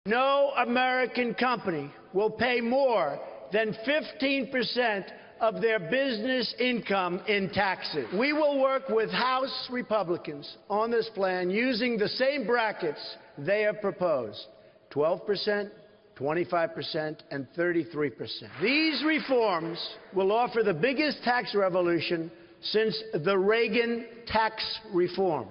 No American company will pay more than 15% of their business income in taxes. We will work with House Republicans on this plan using the same brackets they have proposed: 12%, 25%, and 33%. These reforms will offer the biggest tax revolution since the Reagan tax reform.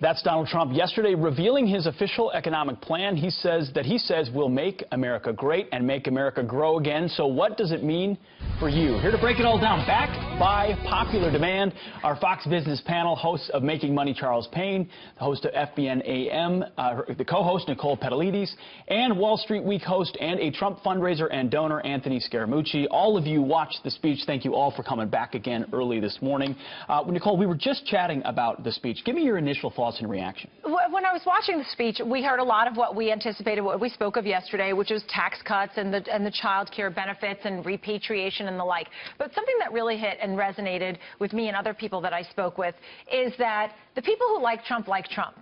That's Donald Trump yesterday revealing his official economic plan. He says will make America great and make America grow again. So what does it mean for you? Here to break it all down, backed by popular demand, our Fox Business panel, hosts of Making Money, Charles Payne, the host of FBN AM, the co-host, Nicole Petalides, and Wall Street Week host and a Trump fundraiser and donor, Anthony Scaramucci. All of you watched the speech. Thank you all for coming back again early this morning. Nicole, we were just chatting about the speech. Give me your initial thoughts and reaction. When I was watching the speech, we heard a lot of what we anticipated, what we spoke of yesterday, which is tax cuts and the child care benefits and repatriation and the like. But something that really hit and resonated with me and other people that I spoke with is that the people who like Trump like Trump.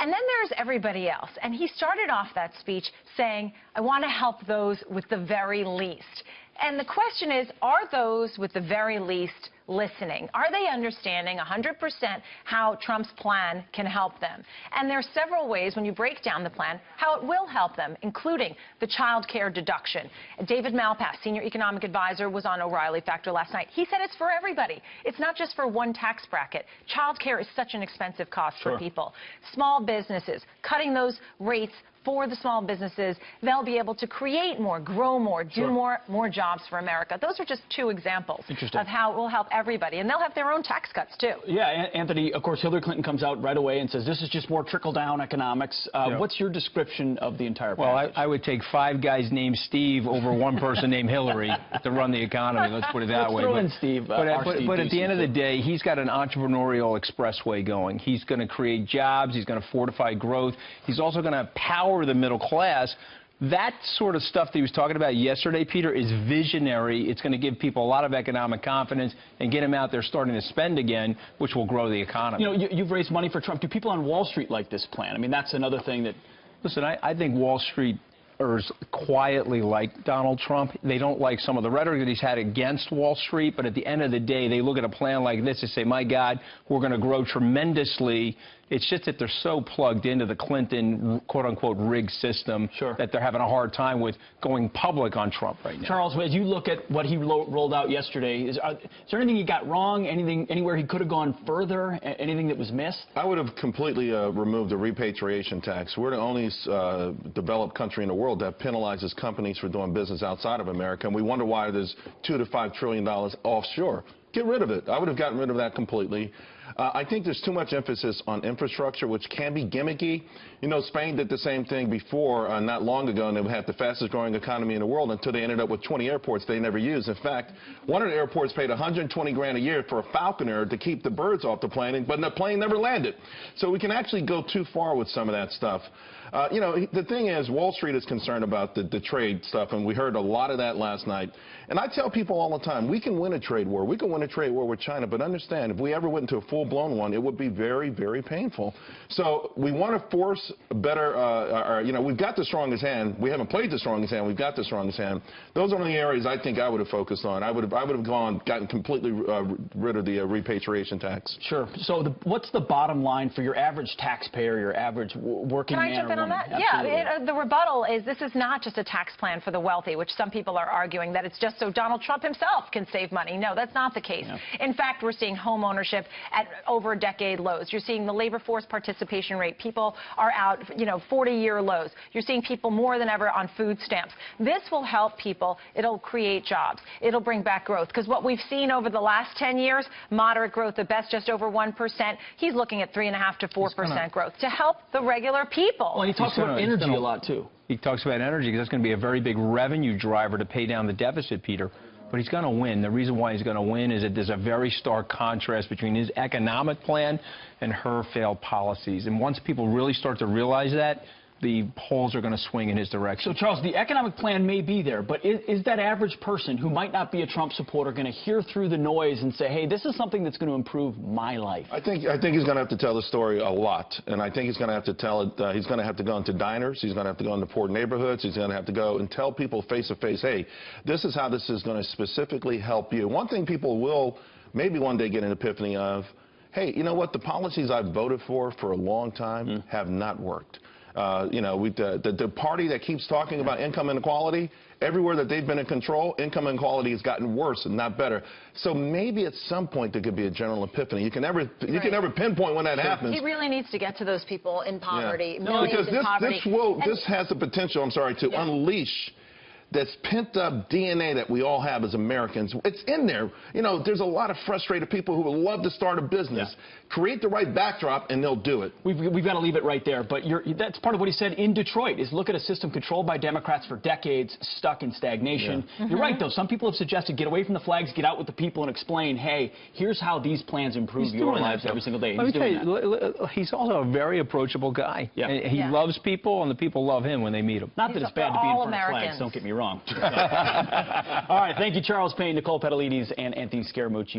And then there's everybody else. And he started off that speech saying, I want to help those with the very least. And the question is, are those with the very least listening? Are they understanding 100% how Trump's plan can help them? And there are several ways, when you break down the plan, how it will help them, including the child care deduction. David Malpass, senior economic advisor, was on O'Reilly Factor last night. He said it's for everybody. It's not just for one tax bracket. Child care is such an expensive cost for people. Small businesses, cutting those rates for the small businesses, they'll be able to create more, grow more, do more jobs for America. Those are just two examples of how it will help everybody. And they'll have their own tax cuts, too. Yeah, Anthony, of course, Hillary Clinton comes out right away and says this is just more trickle-down economics. What's your description of the entire package? Well, I would take 5 guys named Steve over one person named Hillary to run the economy. Let's put it that way. Throw in Steve. But at the end of the day, he's got an entrepreneurial expressway going. He's going to create jobs. He's going to fortify growth. He's also going to power the middle class. That sort of stuff that he was talking about yesterday, Peter, is visionary. It's going to give people a lot of economic confidence and get them out there starting to spend again, which will grow the economy. You know, you've raised money for Trump. Do people on Wall Street like this plan? I mean, that's another thing that... Listen, I think Wall Street quietly like Donald Trump. They don't like some of the rhetoric that he's had against Wall Street, but at the end of the day, they look at a plan like this and say, my God, we're going to grow tremendously. It's just that they're so plugged into the Clinton, quote-unquote, rigged system that they're having a hard time with going public on Trump right now. Charles, as you look at what he rolled out yesterday, is there anything he got wrong, anywhere he could have gone further, anything that was missed? I would have completely removed the repatriation tax. We're the only developed country in the world that penalizes companies for doing business outside of America, and we wonder why there's $2 to $5 trillion offshore. Get rid of it. I would have gotten rid of that completely. I think there's too much emphasis on infrastructure, which can be gimmicky. You know, Spain did the same thing before, not long ago, and they had the fastest growing economy in the world until they ended up with 20 airports they never used. In fact, one of the airports paid $120 grand a year for a Falconer to keep the birds off the plane, but the plane never landed. So we can actually go too far with some of that stuff. You know, the thing is, Wall Street is concerned about the trade stuff, and we heard a lot of that last night. And I tell people all the time, we can win a trade war. We can win a trade war with China, but understand, if we ever went into a full-blown one, it would be very, very painful. So we want to force better, you know, we've got the strongest hand. We haven't played the strongest hand. We've got the strongest hand. Those are one of the areas I think I would have focused on. I would have gotten completely rid of the repatriation tax. Sure. So what's the bottom line for your average taxpayer, your average working man? Can I jump in on that? Yeah, the rebuttal is this is not just a tax plan for the wealthy, which some people are arguing that it's just so Donald Trump himself can save money. No, that's not the case. In fact, we're seeing home ownership at over decade lows. You're seeing the labor force participation rate. People are out, you know, 40-year lows. You're seeing people more than ever on food stamps. This will help people. It'll create jobs. It'll bring back growth. Because what we've seen over the last 10 years, moderate growth at best, just over 1%. He's looking at 3.5% to 4% growth to help the regular people. Well, he talks about energy a lot, too. He talks about energy because that's going to be a very big revenue driver to pay down the deficit, Peter. But he's going to win. The reason why he's going to win is that there's a very stark contrast between his economic plan and her failed policies. And once people really start to realize that, the polls are going to swing in his direction. So, Charles, the economic plan may be there, but is that average person who might not be a Trump supporter going to hear through the noise and say, hey, this is something that's going to improve my life? I think he's going to have to tell the story a lot, and I think he's going to have to tell it. He's going to have to go into diners. He's going to have to go into poor neighborhoods. He's going to have to go and tell people face to face, hey, this is how this is going to specifically help you. One thing people will maybe one day get an epiphany of, hey, you know what? The policies I've voted for a long time have not worked. You know, the party that keeps talking about income inequality, everywhere that they've been in control, income inequality has gotten worse and not better. So maybe at some point there could be a general epiphany. You can never pinpoint when that happens. He really needs to get to those people in poverty, Yeah. millions because in poverty. This has the potential, I'm sorry, to unleash that's pent-up DNA that we all have as Americans. It's in there. You know, there's a lot of frustrated people who would love to start a business. Yeah. Create the right backdrop, and they'll do it. We've got to leave it right there. But that's part of what he said in Detroit, is look at a system controlled by Democrats for decades, stuck in stagnation. Yeah. You're right, though. Some people have suggested get away from the flags, get out with the people, and explain, hey, here's how these plans improve your lives every single day. Let me tell you, he's also a very approachable guy. Yeah. He loves people, and the people love him when they meet him. Not that it's bad to be in front of flags, don't get me wrong. All right, thank you, Charles Payne, Nicole Petalides, and Anthony Scaramucci.